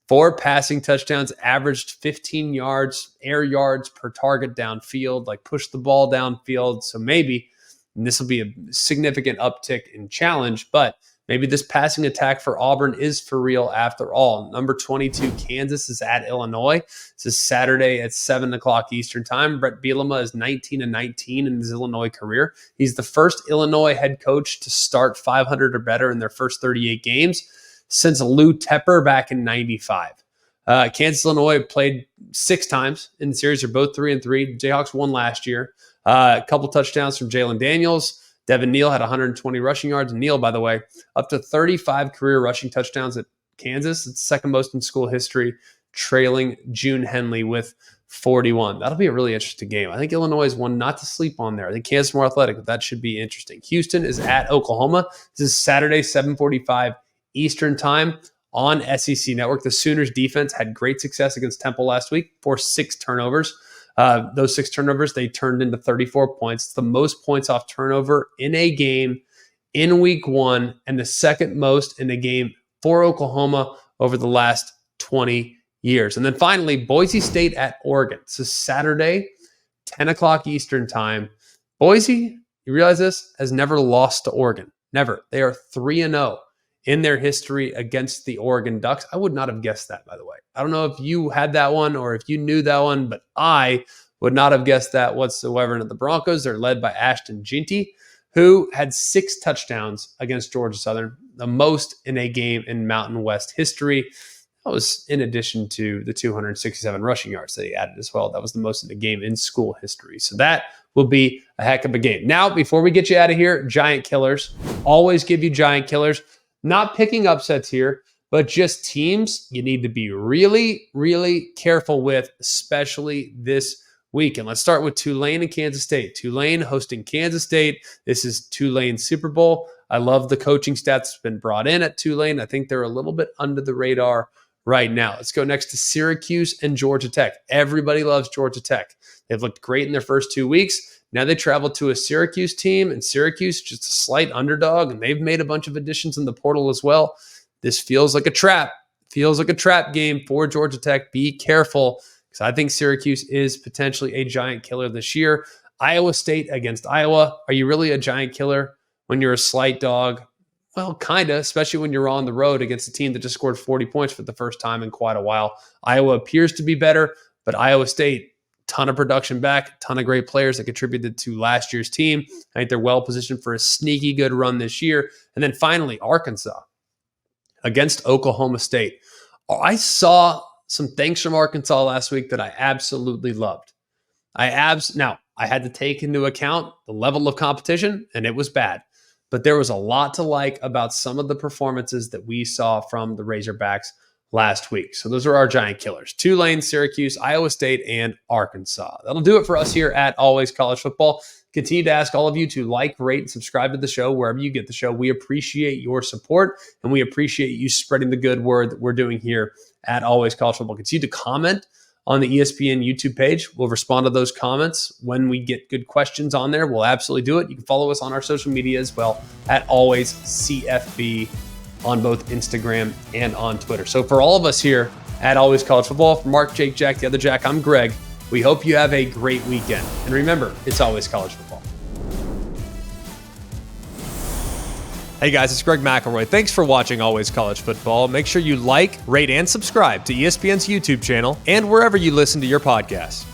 4 passing touchdowns, averaged 15 yards, air yards per target downfield, like push the ball downfield. So maybe, and this will be a significant uptick in challenge, but maybe this passing attack for Auburn is for real after all. Number 22, Kansas is at Illinois. This is Saturday at 7 o'clock Eastern time. Brett Bielema is 19-19 in his Illinois career. He's the first Illinois head coach to start 500 or better in their first 38 games since Lou Tepper back in 95. Kansas, Illinois played 6 times in the series. They're both 3-3. Jayhawks won last year. A couple touchdowns from Jalen Daniels. Devin Neal had 120 rushing yards. Neal, by the way, up to 35 career rushing touchdowns at Kansas. It's second most in school history, trailing June Henley with 41. That'll be a really interesting game. I think Illinois is one not to sleep on there. I think Kansas is more athletic, but that should be interesting. Houston is at Oklahoma. This is Saturday, 7:45 Eastern time on SEC Network. The Sooners defense had great success against Temple last week, forced 6 turnovers. Those 6 turnovers, they turned into 34 points. It's the most points off turnover in a game in week 1 and the second most in a game for Oklahoma over the last 20 years. And then finally, Boise State at Oregon. This is Saturday, 10 o'clock Eastern time. Boise, you realize this, has never lost to Oregon. Never. They are 3-0 in their history against the Oregon Ducks. I would not have guessed that, by the way. I don't know if you had that one or if you knew that one, but I would not have guessed that whatsoever. And the Broncos, they're led by Ashton Ginty, who had 6 touchdowns against Georgia Southern, the most in a game in Mountain West history. That was in addition to the 267 rushing yards that he added as well. That was the most in a game in school history. So that will be a heck of a game. Now, before we get you out of here, giant killers. Always give you giant killers. Not picking upsets here, but just teams you need to be really, really careful with, especially this week. And let's start with Tulane and Kansas State. Tulane hosting Kansas State. This is Tulane's Super Bowl. I love the coaching stats that's been brought in at Tulane. I think they're a little bit under the radar right now. Let's go next to Syracuse and Georgia Tech. Everybody loves Georgia Tech. They've looked great in their first 2 weeks. Now they travel to a Syracuse team, and Syracuse just a slight underdog, and they've made a bunch of additions in the portal as well. This feels like a trap. Feels like a trap game for Georgia Tech. Be careful, because I think Syracuse is potentially a giant killer this year. Iowa State against Iowa. Are you really a giant killer when you're a slight dog? Well, kind of, especially when you're on the road against a team that just scored 40 points for the first time in quite a while. Iowa appears to be better, but Iowa State, ton of production back, ton of great players that contributed to last year's team. I think they're well positioned for a sneaky good run this year. And then finally, Arkansas against Oklahoma State. I saw some things from Arkansas last week that I absolutely loved. Now, I had to take into account the level of competition, and it was bad. but there was a lot to like about some of the performances that we saw from the Razorbacks last week. So those are our giant killers: Tulane, Syracuse, Iowa State, and Arkansas. That'll do it for us here at Always College Football. Continue to ask all of you to like, rate, and subscribe to the show wherever you get the show. We appreciate your support, and we appreciate you spreading the good word that we're doing here at Always College Football. Continue to comment on the ESPN YouTube page. We'll respond to those comments when we get good questions on there. We'll absolutely do it. You can follow us on our social media as well at Always CFB on both Instagram and on Twitter. So for all of us here at Always College Football, for Mark, Jake, Jack, the other Jack, I'm Greg. We hope you have a great weekend. And remember, it's always college football. Hey guys, it's Greg McElroy. Thanks for watching Always College Football. Make sure you like, rate, and subscribe to ESPN's YouTube channel and wherever you listen to your podcasts.